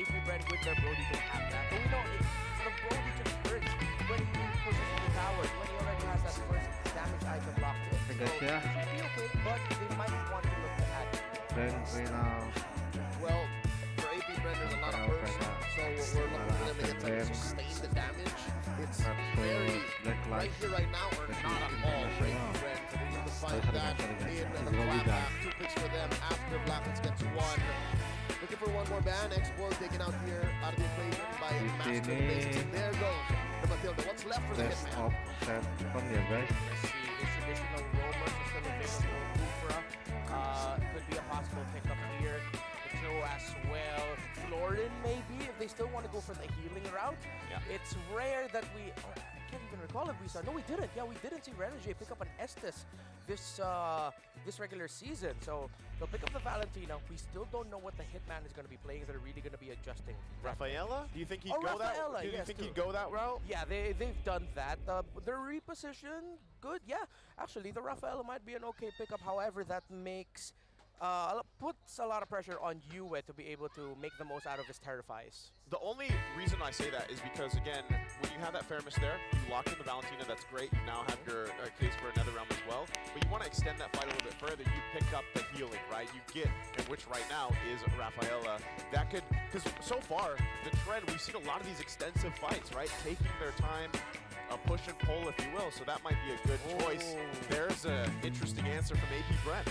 AP Brand with their Brody don't have that. But we know the Brody just hurts when he pushes the towers, when he already has that first damage item locked in. So it should be okay, but they might want to look at it. Well, for AP Brand, there's a lot of burst, so we're looking for them to get to sustain the damage. It's very, right here, right now, or not at all for AP Brand. So they need to find that in the clapback. 2 picks for them after Blacklist gets 1. Looking for one more ban. Export taken out here out of the equation by Master Basics. And there goes the Matilda. What's left for the Hitman? Let's see, this additional roamer is still available. Kufra could be a possible pickup here. The Joe as well. Florin maybe, if they still want to go for the healing route. Yeah. It's rare that we, I can't even recall if we saw, no we didn't. Yeah, we didn't see Renegade pick up an Estes this regular season. So they'll pick up the Valentina. We still don't know what the Hitman is going to be playing. They're really going to be adjusting. Rafaela? Do you think he'd Oh, go that? Rafaela, Do you yes, think too. he'd go that route? Yeah, they've done that. Their reposition, good. Yeah, actually, the Rafaela might be an okay pickup. However, that makes puts a lot of pressure on Yue to be able to make the most out of his Terrifies. The only reason I say that is because, again, when you have that Faramis there, you lock in the Valentina, that's great. You now have your case for another realm as well. But you want to extend that fight a little bit further. You pick up the healing, right? You get, and which right now is Rafaela. That could, because so far, the trend, we've seen a lot of these extensive fights, right? Taking their time, a push and pull, if you will. So that might be a good choice. There's an interesting answer from AP Brent.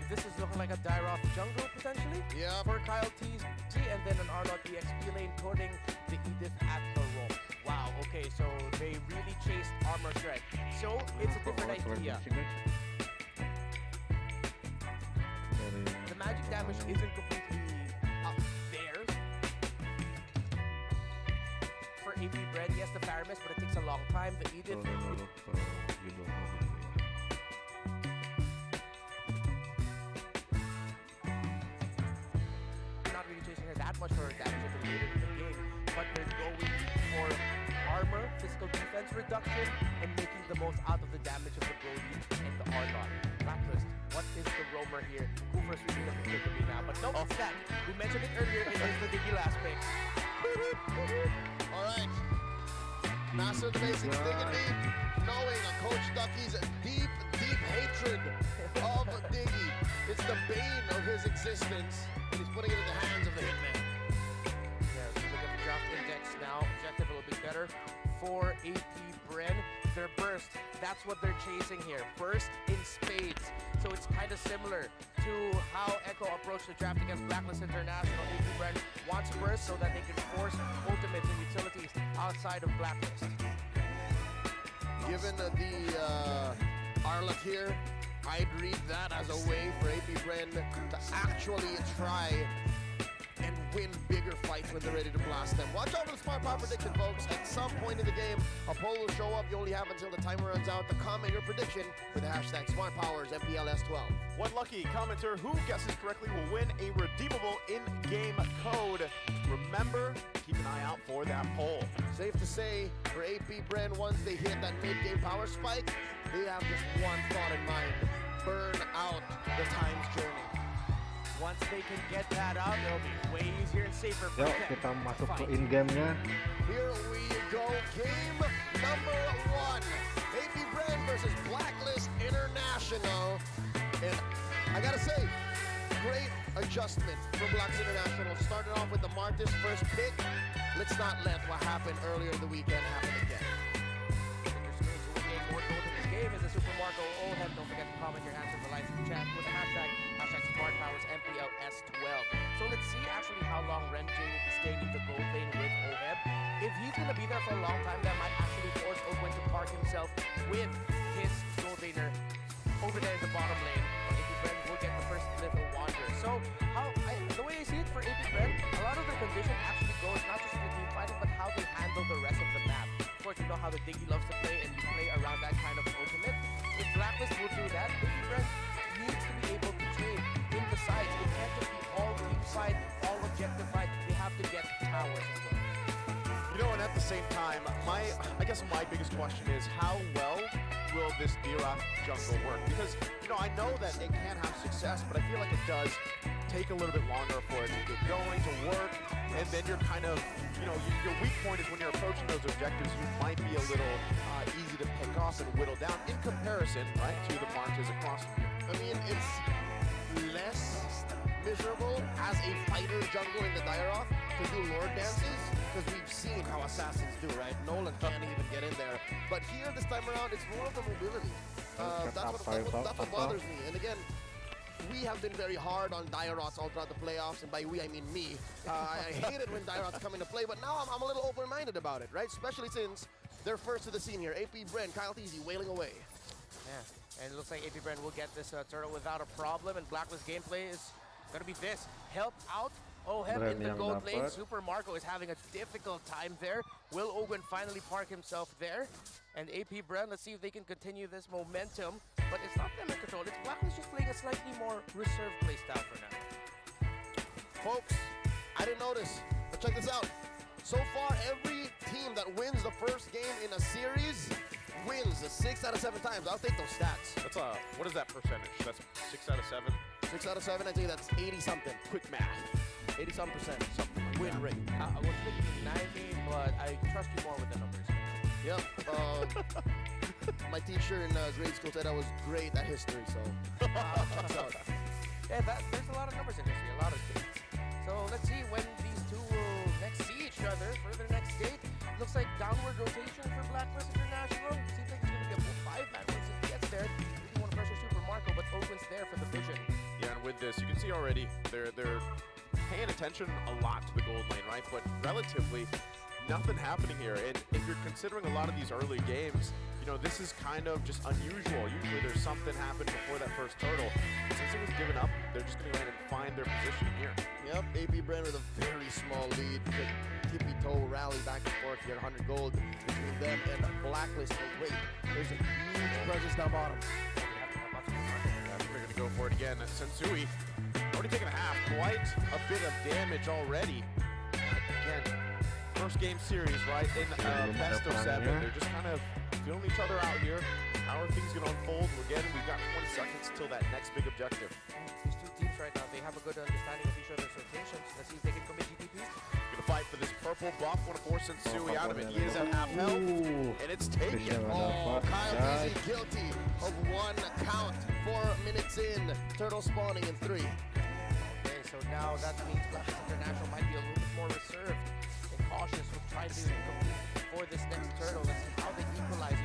This is looking like a Dyroth jungle, potentially. Yeah. For Kyle TZ, and then an Arnott EXP lane putting the Edith at the roll. Wow, okay, so they really chased armor threat. So it's a different idea. The magic damage isn't completely up there. For AP Bread, yes, the Faramis, but it takes a long time. The Edith... that much for damage at the later in the game, but they're going for armor, physical defense reduction, and making the most out of the damage of the Brody and the Argon. Blacklist, what is the roamer here? Kufra's really looking good to me now, but no, it's that. We mentioned it earlier, it is the Diggy last pick. Alright. Master the Basics digging deep, knowing Coach Ducky's deep hatred of Diggy. It's the bane of his existence. He's putting it in the hands of the Hitman. Yeah, so look at the draft index now. Objective a little bit better for AP Bren. Their burst, that's what they're chasing here. Burst in spades. So it's kind of similar to how Echo approached the draft against Blacklist International. AP Bren wants burst so that they can force ultimates and utilities outside of Blacklist. Given the Arlok here, I'd read that as a way for AP Bren to actually try and win bigger fights when they're ready to blast them. Watch out for the Smart Power prediction, folks. At some point in the game, a poll will show up. You only have until the timer runs out to comment your prediction with the hashtag SmartPowers MPLS12. One lucky commenter who guesses correctly will win a redeemable in-game code. Remember, keep an eye out for that poll. Safe to say, for AP Bren, once they hit that mid-game power spike, they have just one thought in mind: burn out the Time's Journey. Once they can get that out, it'll be way easier and safer for Yuk, them. kita masuk ke in-game-nya. Here we go, game number 1. AP Bren versus Blacklist International. And I gotta say, great adjustment from Blacklist International. Started off with the Martis first pick. Let's not let what happened earlier in the weekend happen again. More gold in this game is a Super Marco Ohem. Don't forget to comment your answer in the live chat with the hashtag SmartPowersMPLS12. So let's see actually how long Renjay will be staying in the gold lane with Ohem. If he's going to be there for a long time, that might actually force Owen to park himself with his gold laner over there in the bottom lane. AP Bren will get the first Little Wander. So the way I see it for AP Bren, a lot of the condition actually goes not just for team fighting, but how they handle the rest of the map. Of course, you know how the Diggy loves to play, and you play around that kind of ultimate. If Blacklist will do that, AP Bren needs to be able to trade in the sides. It can't just be all team fight, all objective fight. They have to get towers as well. You know, and at the same time, I guess my biggest question is how well will this Dira jungle work? Because, you know, I know that it can have success, but I feel like it does take a little bit longer for it to get going, to work, and then you're kind of, you know, your weak point is when you're approaching those objectives, you might be a little easy to pick off and whittle down in comparison, right, to the marches across from you. I mean, it's less miserable as a fighter jungle in the Dairoth to do lord dances, because we've seen how assassins do, right? Nolan can't even get in there. But here, this time around, it's more of the mobility. That's what bothers me. And again, we have been very hard on Dairoths all throughout the playoffs, and by we, I mean me. I hate it when Dairoths come into play, but now I'm a little open-minded about it, right? Especially since they're first to the scene here. AP Bren, Kyle Teasy wailing away. Yeah, and it looks like AP Brand will get this turtle without a problem, and Blacklist gameplay is going to be this. Help out Ohem in the gold lane. Super Marco is having a difficult time there. Will Ogwen finally park himself there? And AP Brand, let's see if they can continue this momentum. But it's not them in control. It's Blacklist just playing a slightly more reserved playstyle for now. Folks, I didn't notice, but check this out. So far, every team that wins the first game in a series wins 6 out of 7 times. I'll take those stats. That's what is that percentage? That's 6 out of 7? 6 out of 7, I'd say that's 80-something. Quick math. 80-some percent. Something like Win that. rate. I was thinking 90, but I trust you more with the numbers. Yep. My teacher in grade school said I was great at history, so checks out. Yeah, there's a lot of numbers in history, a lot of dates. So let's see when these two will next see each other for their next date. Looks like downward rotation for Blacklist International. Seems like he's going to get a 5-man once he gets there. He doesn't want to pressure Super Marco, but Ogwen's there for the vision. Yeah, and with this, you can see already they're paying attention a lot to the gold lane, right? But relatively, nothing happening here. And if you're considering a lot of these early games, you know, this is kind of just unusual. Usually there's something happening before that first turtle. Since it was given up, they're just going to go in and find their positioning here. Yep, AP Brand with a very small lead. Could tippy-toe rally back and forth to get 100 gold between them and Blacklist. But wait, there's a huge presence down bottom. They're going to go for it again. Sensui already taking a half. Quite a bit of damage already. Again, first game series, right? In best of 7. They're just kind of feeling each other out here. How are things going to unfold? Again, we've got 20 seconds till that next big objective. These two teams right now, they have a good understanding of each other's rotations. Let's see if they can commit GTPs. Gonna fight for this purple buff. Want to force Sensui out of it. He is at half health, and it's taken. Oh, Kyle Teasy guilty of 1 count. 4 minutes in. Turtle spawning in 3. Okay, so now that means Blacklist International might be a little bit more reserved and cautious with trying to compete for this next turtle. Let's see how they equalize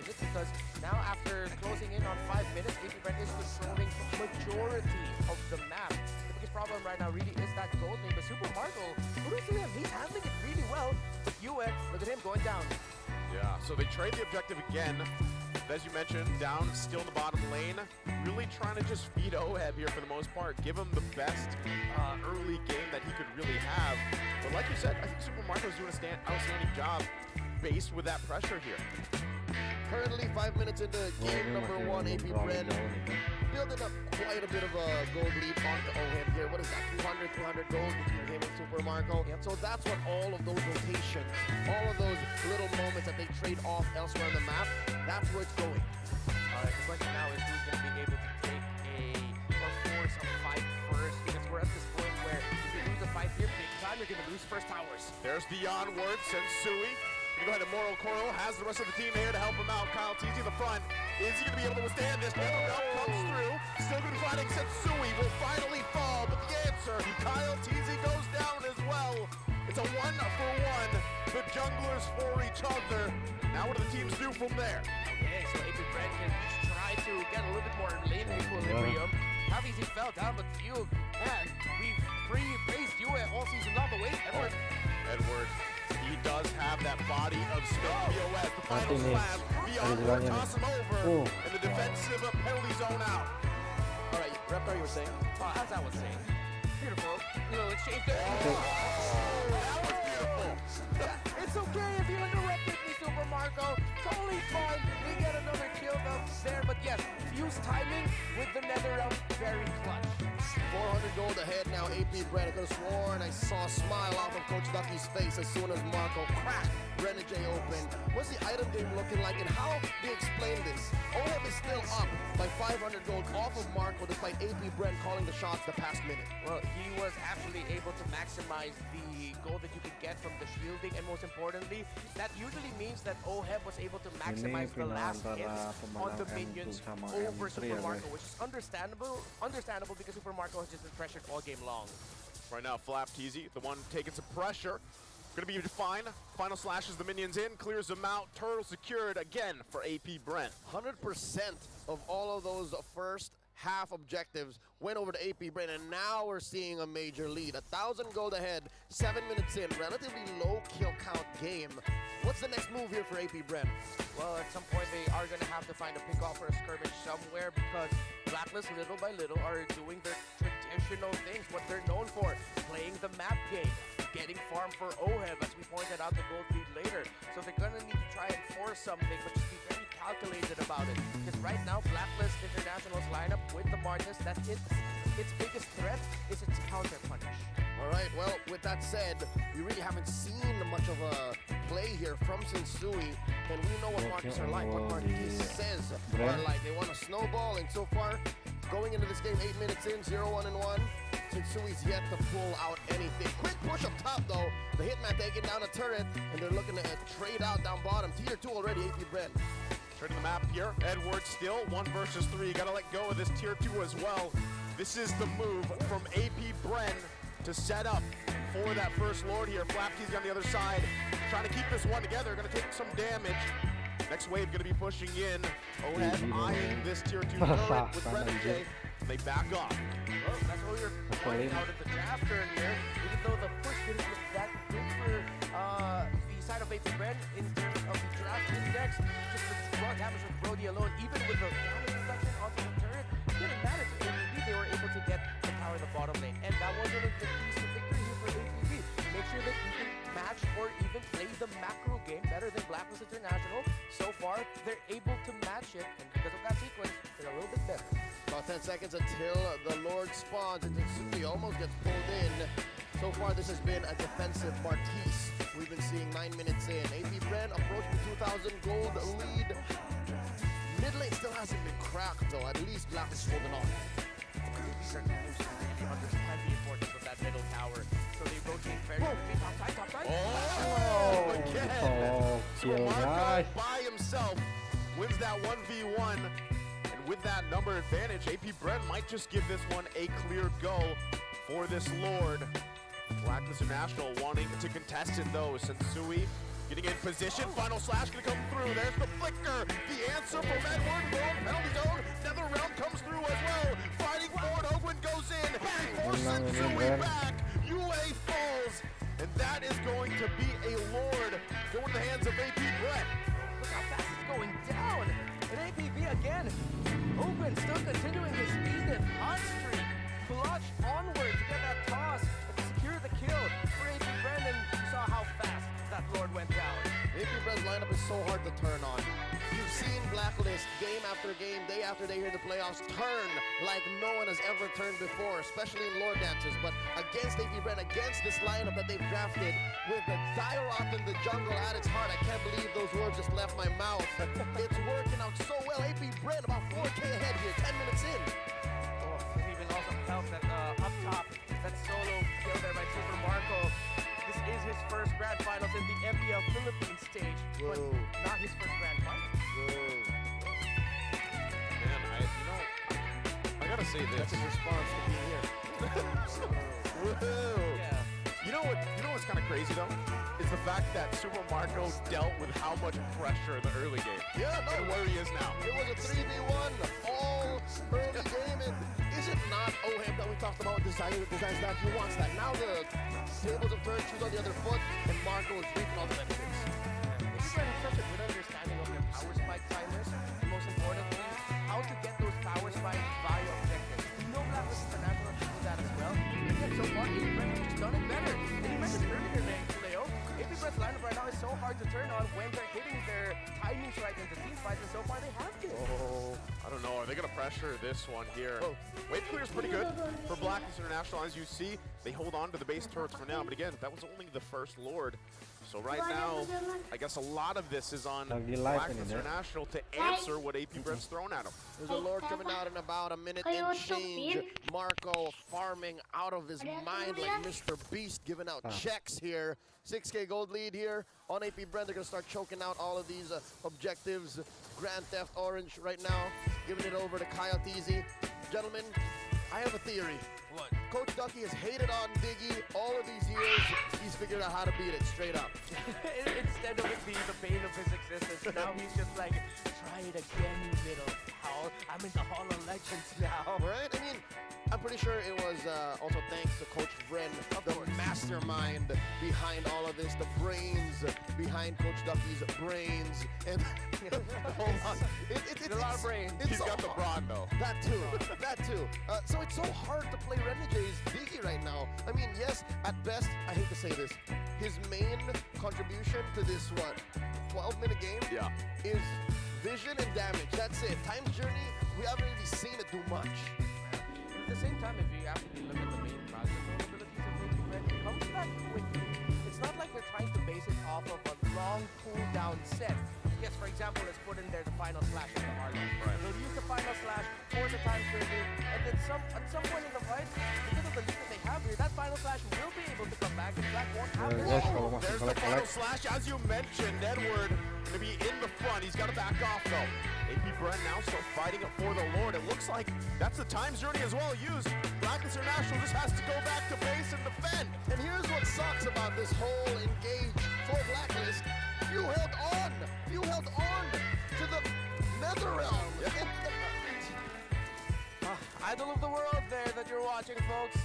it, because now after closing in on 5 minutes, AP Brand is controlling majority of the map. The biggest problem right now really is that gold lane, but Super Marco, kudos to him, he's handling it really well. But Yue, look at him going down. Yeah, so they trade the objective again. As you mentioned, down still in the bottom lane. Really trying to just feed Oheb here for the most part. Give him the best early game that he could really have. But like you said, I think Super Marco's doing an outstanding job based with that pressure here. Currently 5 minutes into game number 1, AP Brand building up quite a bit of a gold lead onto Oheb here. What is that, 200 gold between him and Super Marco? Yep. So that's what all of those rotations, all of those little moments that they trade off elsewhere on the map, that's where it's going. The question now is who's going to be able to take or force a fight first, because we're at this point where if you lose a fight here big time, you're going to lose first towers. There's the onward, Sensui. Go ahead, and Moral Coral has the rest of the team here to help him out. Kyle Teasy in the front. Is he going to be able to withstand this? The belt comes through. Still going to be fighting. Sensui will finally fall, but the answer, Kyle Teasy goes down as well. It's a 1-for-1. The junglers for each other. Now what do the teams do from there? Okay, so AP Brand can just try to get a little bit more lane equilibrium. How easy fell down, but Fugue, man, we've praised you all season long, but wait, Edward. He does have that body of spin POS. The final slam. The onward, toss him over. And the defensive penalty zone out. All right, Reptar, you were saying? As I was saying, beautiful little exchange there. That was beautiful. It's okay if you interrupted me, Super Marco. Totally fine. We get another kill there. But yes, Fuse timing with the Netherrealm, very clutch. 400 gold ahead now, AP Brent. I could have sworn I saw a smile off of Coach Ducky's face as soon as Marco cracked Renegade open. What's the item game looking like, and how do you explain this? OHEB is still up by 500 gold off of Marco despite AP Brent calling the shots the past minute. Well, he was actually able to maximize the gold that you could get from the shielding, and most importantly, that usually means that OHEB was able to maximize the last hits on the minions over Super Marco, which is understandable because Super Marco has just been pressured all game long. Right now, Flap Teasy, the one taking some pressure. Gonna be fine. Final slashes the minions in, clears them out. Turtle secured again for AP Brent. 100% of all of those first half objectives went over to AP Brent, and now we're seeing a major lead. 1,000 gold ahead, 7 minutes in, relatively low kill count game. What's the next move here for AP Brent? Well, at some point they are going to have to find a pick-off or a skirmish somewhere, because Blacklist, little by little, are doing their traditional things, what they're known for, playing the map game, getting farm for OHEB, as we pointed out the gold lead later. So they're going to need to try and force something, but just be very calculated about it. Because right now, Blacklist International's lineup with the Martis, that's its biggest threat is its counter punish. All right, well, with that said, we really haven't seen much of a play here from Sensui, and we know what Martis are like, what Martis says are like. They want to snowball, and so far, going into this game 8 minutes in, 0-1-1, Sensui's yet to pull out anything. Quick push up top, though. The Hitman taking down a turret, and they're looking to trade out down bottom. Tier 2 already, AP Brent. Turning the map here, Edward still 1 versus 3. You gotta let go of this tier 2 as well. This is the move from AP Bren to set up for that first Lord here. Flapke's on the other side, trying to keep this one together, gonna take some damage. Next wave gonna be pushing in. OHEB eyeing this tier 2 turret with Renegade. They back off. Well, that's what we were pointing out at the draft earlier. Even though the push didn't look that good for the side of AP Bren in terms of the draft index, just the raw damage with Brody alone, even with the damage reduction onto the turret, didn't matter to APB. They were able to get the power in the bottom lane, and that was one of the keys to victory here for APB. Make sure that you can match or even play the macro game better than Blacklist International. So far, they're able to match it, and because of that sequence, they're a little bit better. About 10 seconds until the Lord spawns, and Sensui almost gets pulled in. So far, this has been a defensive Martis. We've been seeing 9 minutes in. AP Bren approaching the 2,000 gold lead. Mid lane still hasn't been cracked, though. At least Black is holding on. These are teams who really understand the importance of that middle tower. So they rotate very quickly. Top side. Oh, again! So kill, Marco guys. by himself wins that 1v1. And with that number advantage, AP Bren might just give this one a clear go for this Lord. Blacklist International wanting to contest it though. Sensui getting in position. Final slash gonna come through. There's the flicker. The answer from Edward. World penalty zone. Nether realm comes through as well. Fighting forward. Hoagland goes in. They force Sensui back. UA falls. And that is going to be a Lord going in the hands of AP Bren. Look how fast it's going down. And APB again. Open still continuing his speed and hot streak. Clutch onward to get that toss and to secure the kill for AP Bren, and you saw how fast that Lord went down. AP Bren's lineup is so hard to turn on. You've seen Blacklist game after game, day after day here in the playoffs turn like no one has ever turned before, especially in Lord dances. But against AP Bren, against this lineup that they've drafted with the Dairoth in the jungle at its heart, I can't believe those words just left my mouth. It's working out so well. AP Bren about 4K ahead here, 10 minutes in. Oh, even also felt that up top, that solo kill there by Super Marco. This is his first grand finals in the MPL Philippines stage, but not his first grand finals. Man, I gotta say this. That's his response to being here. Woohoo! Yeah. You know what's kind of crazy though? Is the fact that Super Marco dealt with how much pressure in the early game. Yeah, no. And where he is now. It was a 3v1 all early game, and is it not OHEB that we talked about designs that he wants that? Now the tables have turned, shoes on the other foot, and Marco is reaping all the benefits. If you have such a good understanding of their power spike timers, and most importantly, how to get those power spikes via objectives. We know Blacklist International can do that as well. And yet so far, AP Bren has just done it better. And you mentioned earlier, Leo, AP Bren's lineup right now is so hard to turn on when they're hitting their timings right in the team fights, and so far they have been. Oh, I don't know. Are they going to pressure this one here? Oh. Wave clear is pretty good for Blacklist International. As you see, they hold on to the base turrets for now. But again, that was only the first Lord. So right now, I guess a lot of this is on Lagi live Blacklist ini, Dek. International to answer what AP Brent's thrown at him. There's a Lord coming out in about a minute and change. Marco farming out of his mind like Mr. Beast, giving out checks here. 6K gold lead here on AP Brent. They're going to start choking out all of these objectives. Grand Theft Orange right now, giving it over to Kyle Teasy. Gentlemen, I have a theory. What? Coach Ducky has hated on Diggy all of these years. He's figured out how to beat it straight up. Instead of it being the pain of his existence, now he's just like, try it again, you little pal. I'm in the Hall of Legends now. Right? I mean, I'm pretty sure it was also thanks to Coach Vren, the mastermind behind all of this, the brains behind Coach Ducky's brains. And hold on. It's a lot of brains. He's got the brawn, though. That too. That too. So it's so hard to play Renegade's Diggy right now. I mean, yes, at best, I hate to say this, his main contribution to this, 12-minute game is vision and damage. That's it. Time Journey, we haven't really seen it do much. At the same time, if you actually look at the main project vulnerabilities of AP Brent, it comes back quickly. It's not like they're trying to base it off of a long cooldown set. Yes, for example, let's put in there the final slash of the Harlem. Right. They'll use the final slash for the time journey, and then at some point in the fight, because of the lead that they have here, that final slash will be able to come back, and Black won't have it. Guys, kalau masih There's the collect final slash. As you mentioned, Edward going to be in the front. He's got to back off, though. AP Brent now still fighting it for the Lord. It looks like that's the time journey as well used. Blacklist International just has to go back to base and defend. And here's what sucks about this whole engage for Blacklist. You held on. You held on to the Netherrealm. Idol of the world there that you're watching, folks.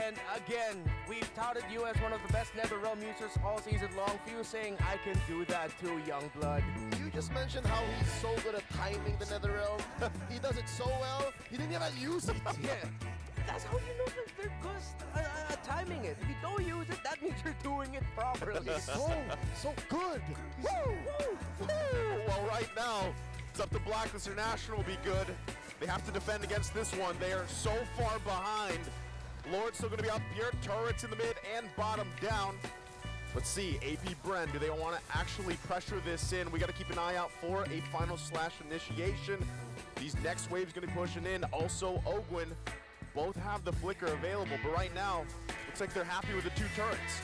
And again, we've touted you as one of the best Netherrealm users all season long. Few saying, I can do that too, young blood. You just mentioned how he's so good at timing the Netherrealm. He does it so well, he didn't even use it. Yeah, that's how you know that they're good at timing it. If you don't use it, that means you're doing it properly. So good. Woo! Woo! Well, right now, it's up to Blacklist International to be good. They have to defend against this one. They are so far behind. Lord's still going to be up here. Turrets in the mid and bottom down. Let's see, AP Brent, do they want to actually pressure this in? We got to keep an eye out for a final slash initiation. These next waves going to be pushing in. Also, Ogwin, both have the flicker available, but right now, looks like they're happy with the two turrets.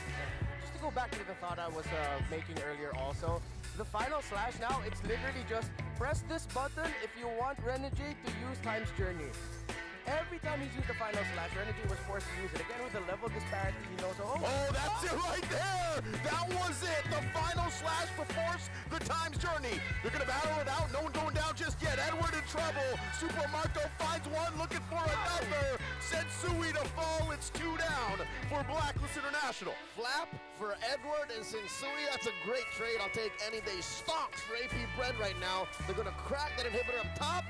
Just to go back to the thought I was making earlier also, the final slash now, it's literally just press this button if you want Renegade to use Time's Journey. Every time he's used the final slash, Renegade was forced to use it. Again, with the level disparity, you know, so... Oh, that's it right there! That was it! The final slash to force the Time's Journey. They're gonna battle it out, no one going down just yet. Edward in trouble. Super Marco finds one, looking for another. Sensui to fall, it's 2 down for Blacklist International. Flap for Edward and Sensui, that's a great trade. I'll take any day. Stonks for AP Brent right now. They're gonna crack that inhibitor up top,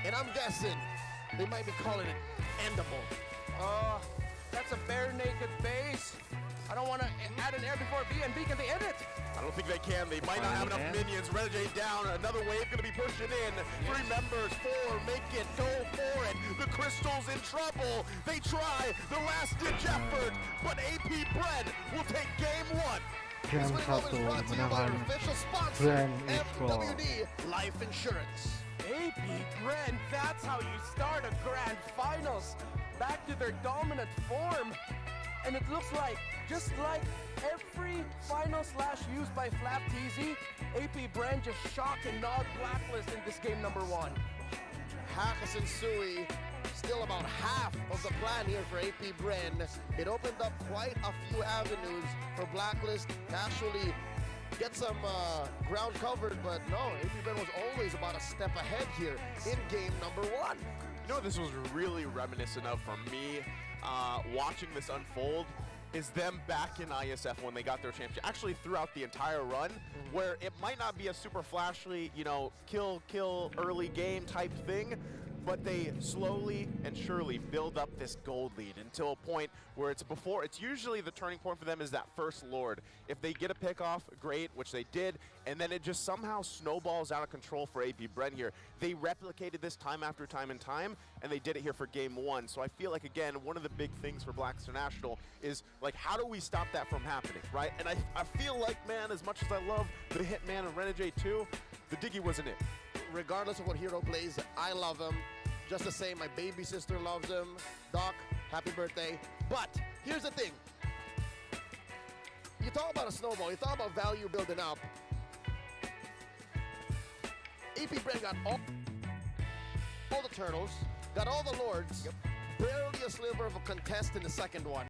and I'm guessing they might be calling it endable. That's a bare naked base. I don't want to add an air before BNB. Can they end it? I don't think they can. They might not have enough minions. Renegade down. Another wave going to be pushing in. 3 members. 4. Make it. Go for it. The Crystal's in trouble. They try the last ditch effort. But AP Brent will take game 1. Jam 1 menangkan Brand Expo. FWD Life Insurance. AP Brent, that's how you start a grand finals. Back to their dominant form. And it looks like, just like every final slash used by Flap TZ, AP Brent just shock and nod Blacklist in this game number 1. Haka Sensui, still about half of the plan here for AP Brent. It opened up quite a few avenues for Blacklist to actually get some ground covered, but no, AP Brent was always about a step ahead here in game number 1. You know what this was really reminiscent of for me watching this unfold is them back in ISF when they got their championship. Actually, throughout the entire run, where it might not be a super flashy, you know, kill early game type thing, but they slowly and surely build up this gold lead until a point where it's usually the turning point for them is that first Lord. If they get a pick off, great, which they did, and then it just somehow snowballs out of control for AP Bren here. They replicated this time after time and time, and they did it here for game 1. So I feel like, again, one of the big things for Black International is, like, how do we stop that from happening, right? And I feel like, man, as much as I love the Hitman and Renegade 2, the Diggy wasn't it. Regardless of what hero plays, I love him. Just the same, my baby sister loves him. Doc, happy birthday. But here's the thing. You talk about a snowball, you talk about value building up. AP Bren got all the turtles, got all the lords, barely a sliver of a contest in the second one.